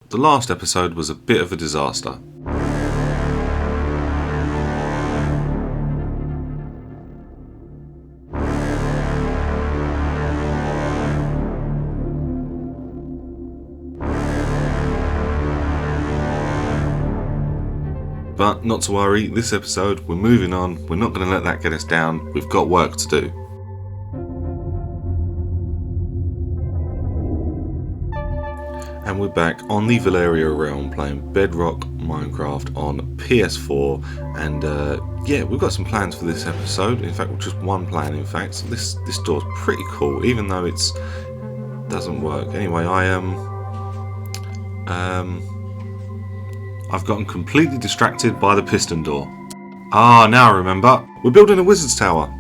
The last episode was a bit of a disaster. But not to worry, this episode we're moving on, we're not going to let that get us down, we've got work to do. And we're back on the Valyria Realm playing Bedrock Minecraft on PS4, and yeah, we've got some plans for this episode. In fact, just one plan in fact. So this door's pretty cool, even though it doesn't work. Anyway, I've gotten completely distracted by the Piston Door. Ah, now I remember. We're building a wizard's tower.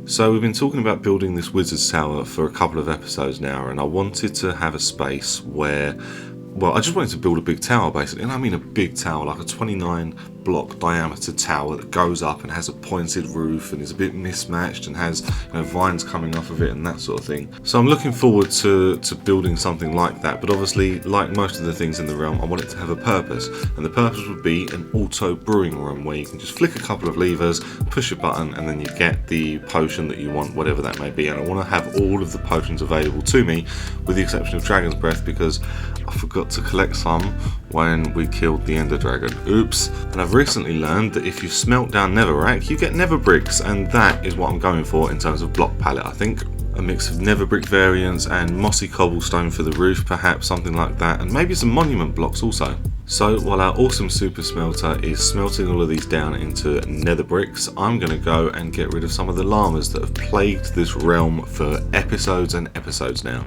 So we've been talking about building this wizard's tower for a couple of episodes now, and I wanted to have a space where, well, I just wanted to build a big tower basically, and I mean a big tower, like a 29 block diameter tower that goes up and has a pointed roof and is a bit mismatched and has, you know, vines coming off of it and that sort of thing. So I'm looking forward to building something like that, but obviously, like most of the things in the realm, I want it to have a purpose, and the purpose would be an auto brewing room where you can just flick a couple of levers, push a button, and then you get the potion that you want, whatever that may be. And I want to have all of the potions available to me, with the exception of Dragon's Breath, because I forgot to collect some when we killed the Ender Dragon. Oops. And I've recently learned that if you smelt down netherrack, you get nether bricks, and that is what I'm going for in terms of block palette, I think. A mix of nether brick variants and mossy cobblestone for the roof, perhaps, something like that, and maybe some monument blocks also. So while our awesome super smelter is smelting all of these down into nether bricks, I'm going to go and get rid of some of the llamas that have plagued this realm for episodes and episodes now.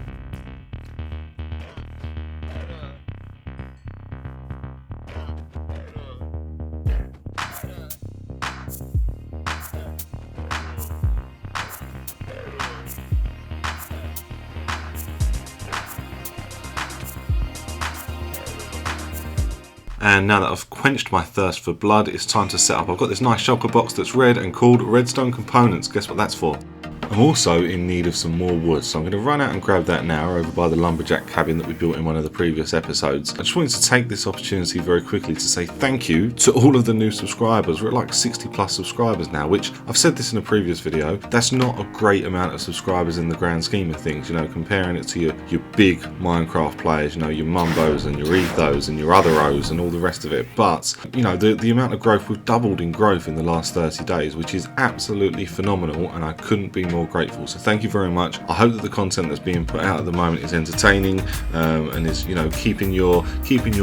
And now that I've quenched my thirst for blood, it's time to set up. I've got this nice shulker box that's red and called Redstone Components. Guess what that's for? I'm also in need of some more wood, so I'm going to run out and grab that now over by the lumberjack cabin that we built in one of the previous episodes. I just wanted to take this opportunity very quickly to say thank you to all of the new subscribers. We're at like 60 plus subscribers now, which I've said this in a previous video, that's not a great amount of subscribers in the grand scheme of things, you know, comparing it to your big Minecraft players, you know, your Mumbos and your Ethos and your Otheros and all the rest of it. But, you know, the amount of growth, we've doubled in growth in the last 30 days, which is absolutely phenomenal, and I couldn't be more grateful. So thank you very much. I hope that the content that's being put out at the moment is entertaining and is, you know, keeping your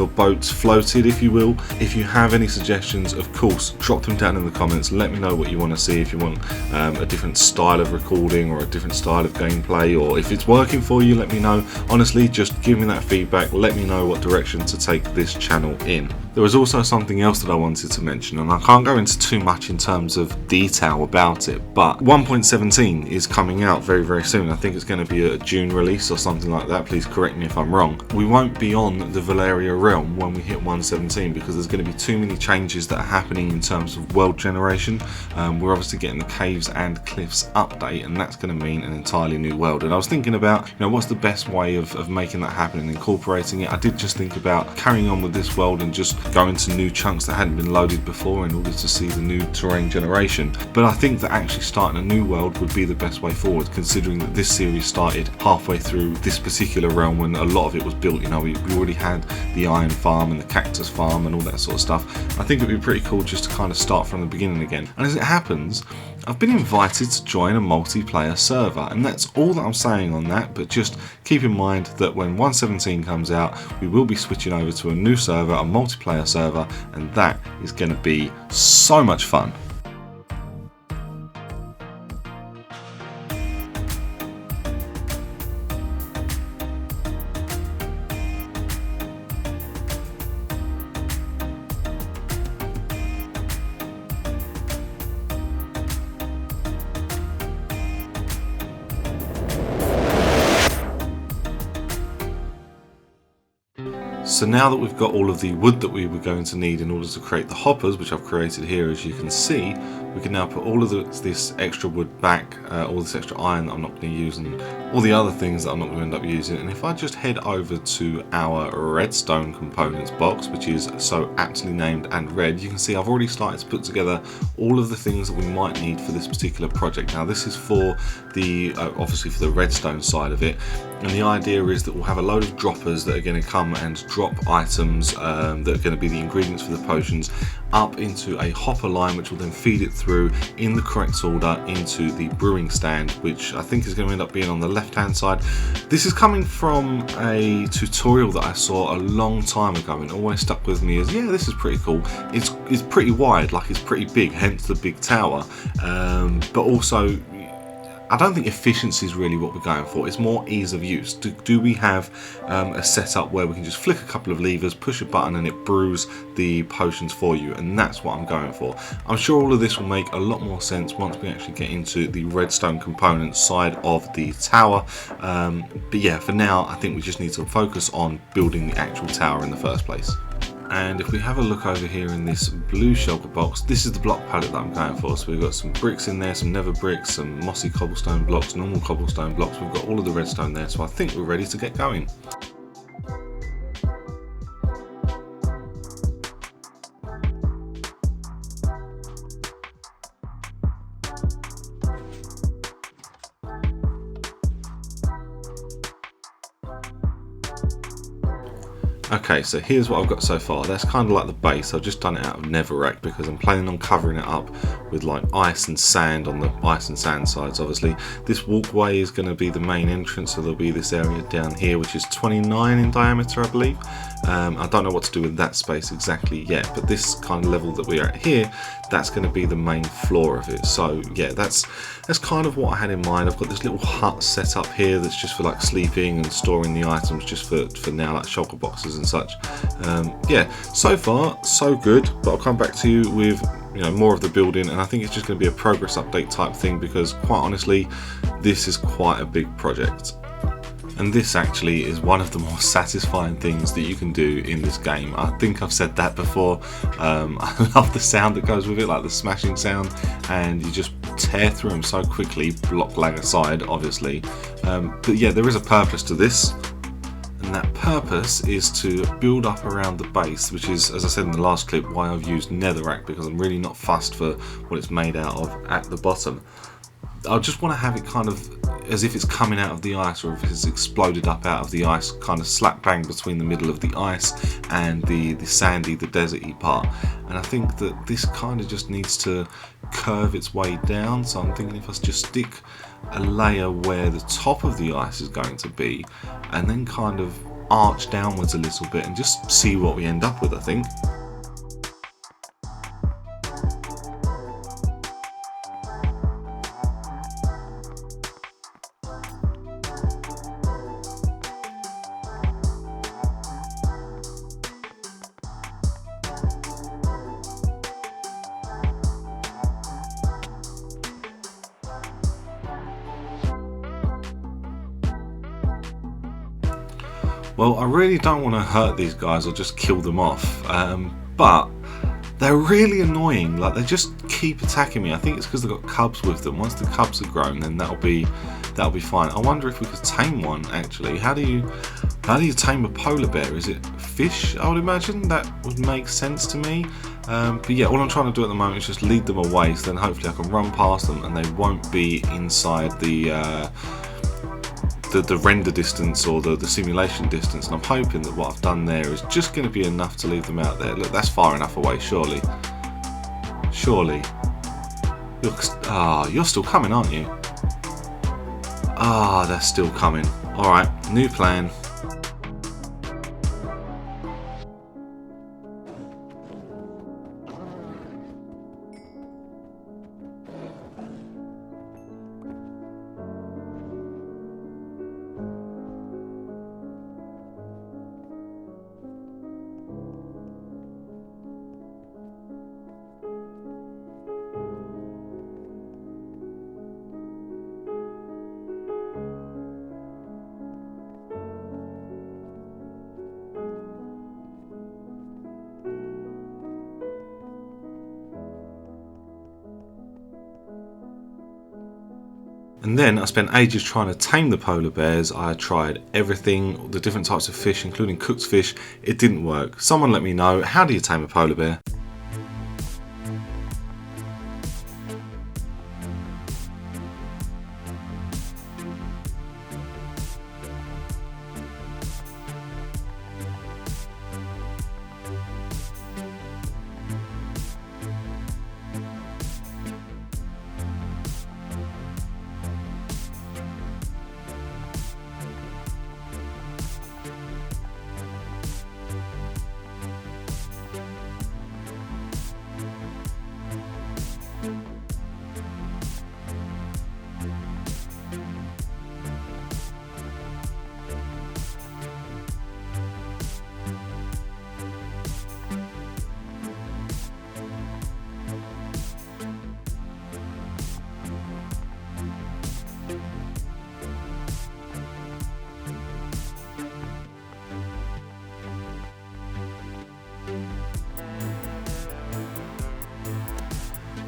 boats floated, if you will. If you have any suggestions, of course, drop them down in the comments. Let me know what you want to see. If you want a different style of recording or a different style of gameplay, or if it's working for you, let me know. Honestly, just give me that feedback. Let me know what direction to take this channel in. There was also something else that I wanted to mention, and I can't go into too much in terms of detail about it, but 1.17 is coming out very, very soon. I think it's going to be a June release or something like that. Please correct me if I'm wrong. We won't be on the Valyria Realm when we hit 1.17 because there's going to be too many changes that are happening in terms of world generation. We're obviously getting the Caves and Cliffs update, and that's going to mean an entirely new world. And I was thinking about, you know, what's the best way of making that happen and incorporating it. I did just think about carrying on with this world and just going to new chunks that hadn't been loaded before in order to see the new terrain generation. But I think that actually starting a new world would be the best way forward, considering that this series started halfway through this particular realm when a lot of it was built. You know, we already had the iron farm and the cactus farm and all that sort of stuff. I think it'd be pretty cool just to kind of start from the beginning again. And as it happens, I've been invited to join a multiplayer server, and that's all that I'm saying on that. But just keep in mind that when 1.17 comes out, we will be switching over to a new server, a multiplayer server, and that is going to be so much fun. So now that we've got all of the wood that we were going to need in order to create the hoppers, which I've created here as you can see, We can now put all of this extra wood back, all this extra iron that I'm not going to use, and all the other things that I'm not going to end up using. And if I just head over to our redstone components box, which is so aptly named and red, you can see I've already started to put together all of the things that we might need for this particular project. Now this is for the obviously for the redstone side of it, and the idea is that we'll have a load of droppers that are going to come and drop items that are going to be the ingredients for the potions up into a hopper line, which will then feed it through in the correct order into the brewing stand, which I think is going to end up being on the left hand side. This is coming from a tutorial that I saw a long time ago and always stuck with me as, yeah, this is pretty cool. It's pretty wide, like it's pretty big, hence the big tower, but also I don't think efficiency is really what we're going for. It's more ease of use. Do we have a setup where we can just flick a couple of levers, push a button, and it brews the potions for you? And that's what I'm going for. I'm sure all of this will make a lot more sense once we actually get into the redstone component side of the tower. But yeah, for now, I think we just need to focus on building the actual tower in the first place. And if we have a look over here in this blue shulker box, this is the block palette that I'm going for. So we've got some bricks in there, some nether bricks, some mossy cobblestone blocks, normal cobblestone blocks. We've got all of the redstone there, so I think we're ready to get going. Okay, so here's what I've got so far. That's kind of like the base. I've just done it out of netherrack because I'm planning on covering it up with like ice and sand on the ice and sand sides, obviously. This walkway is going to be the main entrance, so there'll be this area down here which is 29 in diameter, I believe. I don't know what to do with that space exactly yet, but this kind of level that we're at here, that's going to be the main floor of it. So yeah, that's kind of what I had in mind. I've got this little hut set up here that's just for like sleeping and storing the items just for now, like shulker boxes and such. Yeah, so far so good, but I'll come back to you with more of the building, and I think it's just going to be a progress update type thing because quite honestly this is quite a big project. And this actually is one of the more satisfying things that you can do in this game. I think I've said that before. I love the sound that goes with it, like the smashing sound, and you just tear through them so quickly, block lag aside, obviously. But yeah, there is a purpose to this, and that purpose is to build up around the base, which is, as I said in the last clip, why I've used netherrack, because I'm really not fussed for what it's made out of at the bottom. I just want to have it kind of as if it's coming out of the ice, or if it's exploded up out of the ice, kind of slap bang between the middle of the ice and the sandy, the deserty part. And I think that this kind of just needs to curve its way down. So I'm thinking if I just stick a layer where the top of the ice is going to be, and then kind of arch downwards a little bit and just see what we end up with, I think. Well, I really don't want to hurt these guys or just kill them off, but they're really annoying. Like, they just keep attacking me. I think it's because they've got cubs with them. Once the cubs are grown, then that'll be fine. I wonder if we could tame one, actually. How do you tame a polar bear? Is it fish? I would imagine that would make sense to me. But yeah, all I'm trying to do at the moment is just lead them away, so then hopefully I can run past them and they won't be inside the render distance or the simulation distance. And I'm hoping that what I've done there is just going to be enough to leave them out there. Look, that's far enough away, surely. Surely. You're still coming, aren't you? They're still coming. Alright, new plan. And then I spent ages trying to tame the polar bears. I tried everything, the different types of fish, including cooked fish. It didn't work. Someone let me know, how do you tame a polar bear?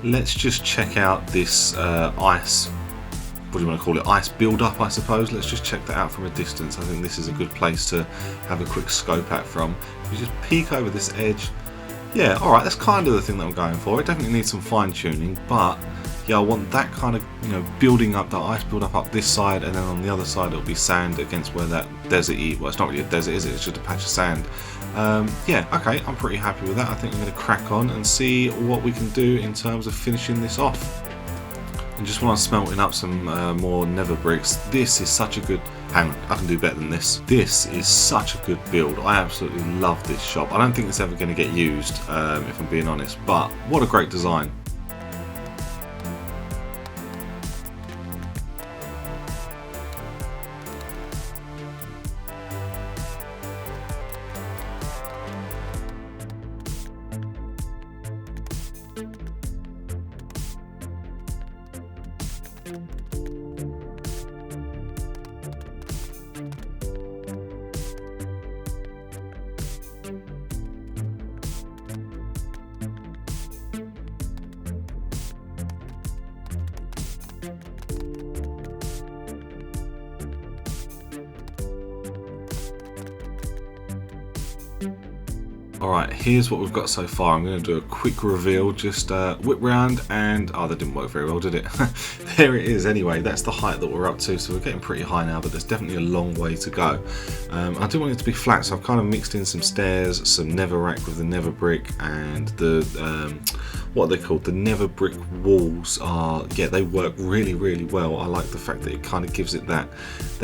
Let's just check out this ice, what do you want to call it, ice build-up I suppose. Let's just check that out from a distance. I think this is a good place to have a quick scope at from. You just peek over this edge. Yeah, alright, that's kind of the thing that I'm going for. It definitely needs some fine-tuning, but yeah, I want that kind of, you know, building up, that ice build up this side, and then on the other side it'll be sand against where that desert-y, well, it's not really a desert, is it? It's just a patch of sand. Yeah, okay, I'm pretty happy with that. I think I'm going to crack on and see what we can do in terms of finishing this off. And just while I'm smelting up some more nether bricks, this is such a good... Hang on, I can do better than this. This is such a good build. I absolutely love this shop. I don't think it's ever going to get used, if I'm being honest, but what a great design. Alright, here's what we've got so far. I'm going to do a quick reveal, just whip round, and oh, that didn't work very well, did it? There it is. Anyway, that's the height that we're up to, so we're getting pretty high now, but there's definitely a long way to go. I do want it to be flat, so I've kind of mixed in some stairs, some netherrack with the nether brick, and the what are they called? The nether brick walls are, yeah, they work really, really well. I like the fact that it kind of gives it that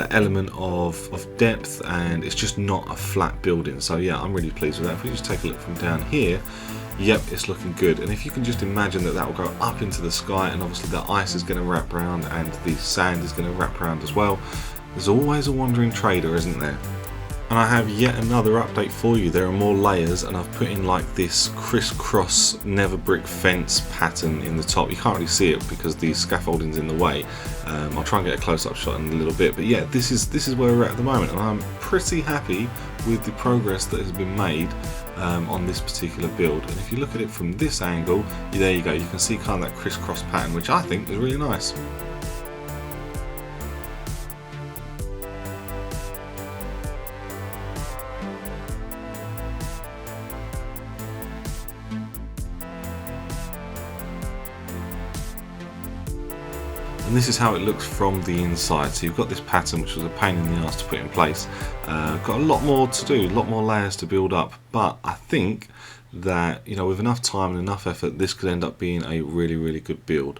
element of depth, and it's just not a flat building. So yeah, I'm really pleased with that. If we just take a look from down here, yep, it's looking good. And if you can just imagine that will go up into the sky, and obviously the ice is going to wrap around and the sand is going to wrap around as well. There's always a wandering trader, isn't there? And I have yet another update for you. There are more layers, and I've put in like this crisscross nether brick fence pattern in the top. You can't really see it because the scaffolding's in the way. I'll try and get a close-up shot in a little bit, but yeah, this is where we're at the moment, and I'm pretty happy with the progress that has been made on this particular build. And if you look at it from this angle, there you go, you can see kind of that crisscross pattern, which I think is really nice. And this is how it looks from the inside. So you've got this pattern, which was a pain in the ass to put in place. Got a lot more to do, a lot more layers to build up, but I think that, you know, with enough time and enough effort, this could end up being a really, really good build.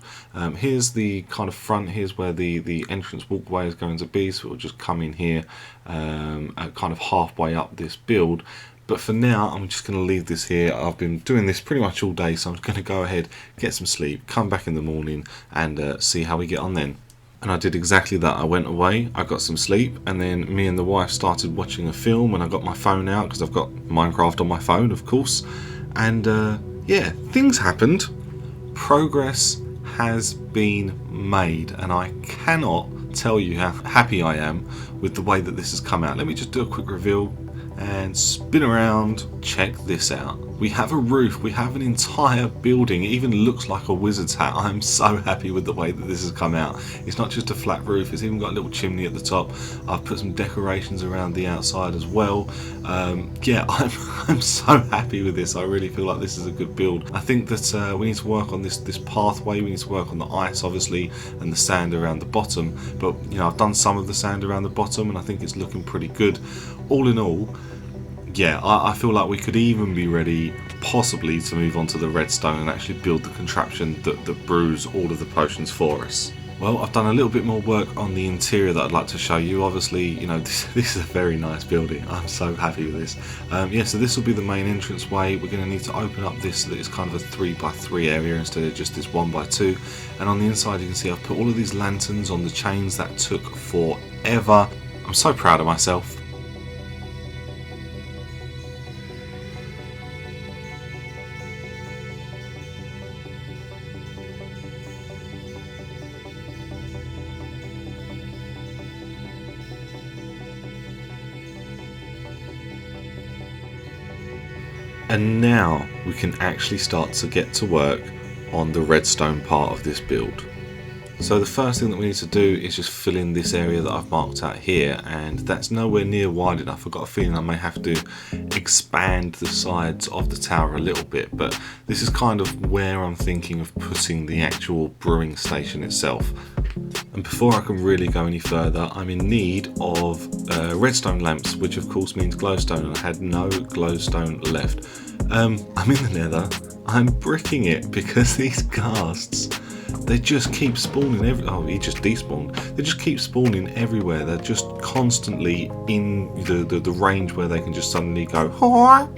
Here's the kind of front, here's where the entrance walkway is going to be, so it'll just come in here at kind of halfway up this build. But for now, I'm just going to leave this here. I've been doing this pretty much all day, so I'm going to go ahead, get some sleep, come back in the morning, and see how we get on then. And I did exactly that. I went away, I got some sleep, and then me and the wife started watching a film, and I got my phone out, because I've got Minecraft on my phone, of course. And yeah, things happened. Progress has been made, and I cannot tell you how happy I am with the way that this has come out. Let me just do a quick reveal. and spin around. Check this out. We have a roof, we have an entire building. It even looks like a wizard's hat. I'm so happy with the way that this has come out. It's not just a flat roof, it's even got a little chimney at the top. I've put some decorations around the outside as well. Yeah, I'm so happy with this. I really feel like this is a good build. I think that we need to work on this pathway. We need to work on the ice, obviously, and the sand around the bottom. But you know, I've done some of the sand around the bottom, and I think it's looking pretty good. All in all, yeah, I feel like we could even be ready possibly to move on to the redstone and actually build the contraption that brews all of the potions for us. Well, I've done a little bit more work on the interior that I'd like to show you. Obviously, you know, this is a very nice building. I'm so happy with this. Yeah, so this will be the main entrance way. We're going to need to open up this so that it's kind of a 3x3 area instead of just this 1x2. And on the inside, you can see I've put all of these lanterns on the chains. That took forever. I'm so proud of myself. And now we can actually start to get to work on the redstone part of this build. So the first thing that we need to do is just fill in this area that I've marked out here, and that's nowhere near wide enough. I've got a feeling I may have to expand the sides of the tower a little bit, but this is kind of where I'm thinking of putting the actual brewing station itself. And before I can really go any further, I'm in need of redstone lamps, which of course means glowstone, and I had no glowstone left. I'm in the nether, I'm bricking it because these ghasts, they just keep spawning oh, he just despawned. They just keep spawning everywhere. They're just constantly in the range where they can just suddenly go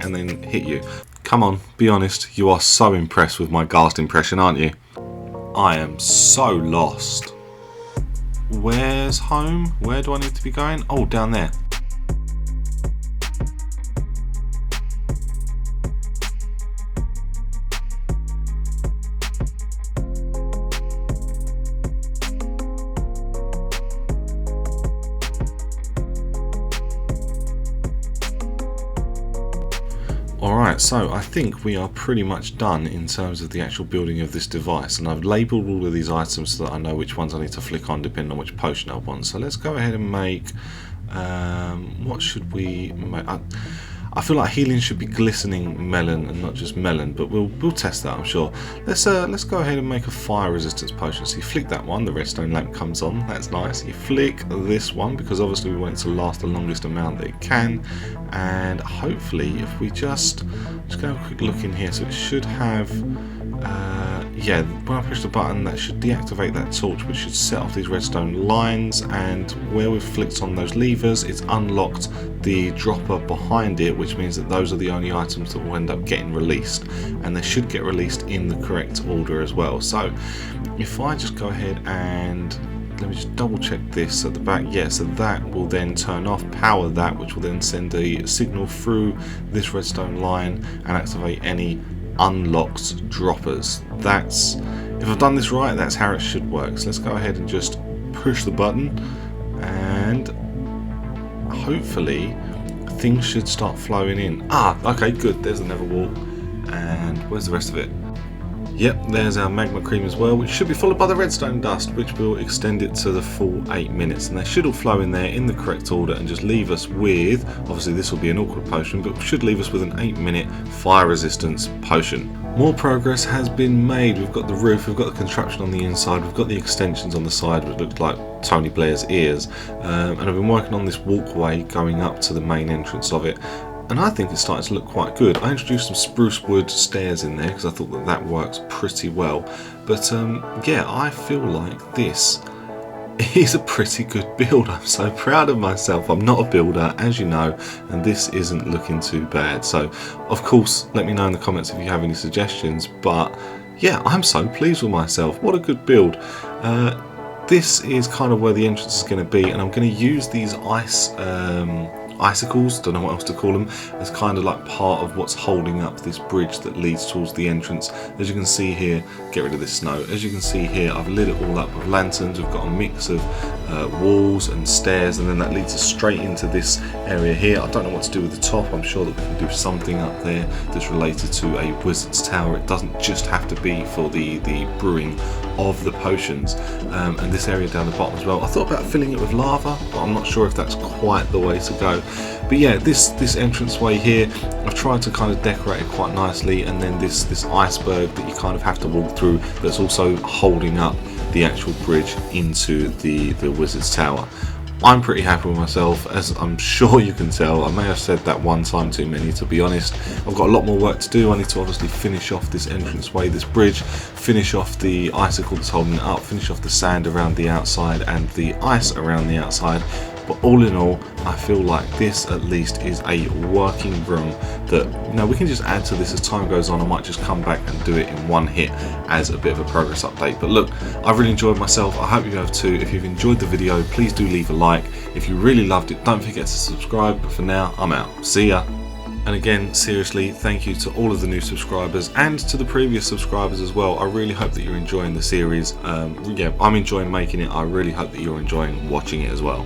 and then hit you. Come on, be honest, you are so impressed with my ghast impression, aren't you? I am so lost. Where's home? Where do I need to be going? Oh, down there. Alright, so I think we are pretty much done in terms of the actual building of this device, and I've labelled all of these items so that I know which ones I need to flick on depending on which potion I want. So let's go ahead and make, what should we make? I feel like healing should be glistening melon and not just melon, but we'll test that, I'm sure. Let's go ahead and make a fire resistance potion. So you flick that one, the redstone lamp comes on, that's nice. You flick this one because obviously we want it to last the longest amount that it can, and hopefully if we just go have a quick look in here, so it should have yeah, when I push the button that should deactivate that torch, which should set off these redstone lines, and where we've flicked on those levers it's unlocked the dropper behind it, which means that those are the only items that will end up getting released, and they should get released in the correct order as well. So if I just go ahead and let me just double check this at the back, yeah, so that will then turn off, power that, which will then send a signal through this redstone line and activate any unlocked droppers. That's, if I've done this right, that's how it should work. So let's go ahead and just push the button, and hopefully things should start flowing in. Ah, okay, good, there's the nether wall, and where's the rest of it? Yep, there's our magma cream as well, which should be followed by the redstone dust, which will extend it to the full 8 minutes. And they should all flow in there in the correct order and just leave us with, obviously this will be an awkward potion, but should leave us with an 8-minute fire resistance potion. More progress has been made. We've got the roof, we've got the contraption on the inside, we've got the extensions on the side, which looks like Tony Blair's ears. And I've been working on this walkway going up to the main entrance of it, and I think it's starting to look quite good. I introduced some spruce wood stairs in there because I thought that that works pretty well. But yeah, I feel like this is a pretty good build. I'm so proud of myself. I'm not a builder, as you know, and this isn't looking too bad. So, of course, let me know in the comments if you have any suggestions. But yeah, I'm so pleased with myself. What a good build. This is kind of where the entrance is going to be, and I'm going to use these ice icicles, don't know what else to call them, as kind of like part of what's holding up this bridge that leads towards the entrance. As you can see here, get rid of this snow. As you can see here, I've lit it all up with lanterns. We've got a mix of walls and stairs, and then that leads us straight into this area here. I don't know what to do with the top. I'm sure that we can do something up there that's related to a wizard's tower. It doesn't just have to be for the brewing of the potions. And this area down the bottom as well, I thought about filling it with lava, but I'm not sure if that's quite the way to go. But yeah, this entranceway here, I've tried to kind of decorate it quite nicely, and then this iceberg that you kind of have to walk through, that's also holding up the actual bridge into the wizard's tower. I'm pretty happy with myself, as I'm sure you can tell. I may have said that one time too many, to be honest. I've got a lot more work to do. I need to obviously finish off this entranceway, this bridge, finish off the icicle that's holding it up, finish off the sand around the outside and the ice around the outside. But all in all, I feel like this at least is a working room that, you know, we can just add to this as time goes on. I might just come back and do it in one hit as a bit of a progress update. But look, I've really enjoyed myself. I hope you have too. If you've enjoyed the video, please do leave a like. If you really loved it, don't forget to subscribe. But for now, I'm out. See ya. And again, seriously, thank you to all of the new subscribers and to the previous subscribers as well. I really hope that you're enjoying the series. Yeah, I'm enjoying making it. I really hope that you're enjoying watching it as well.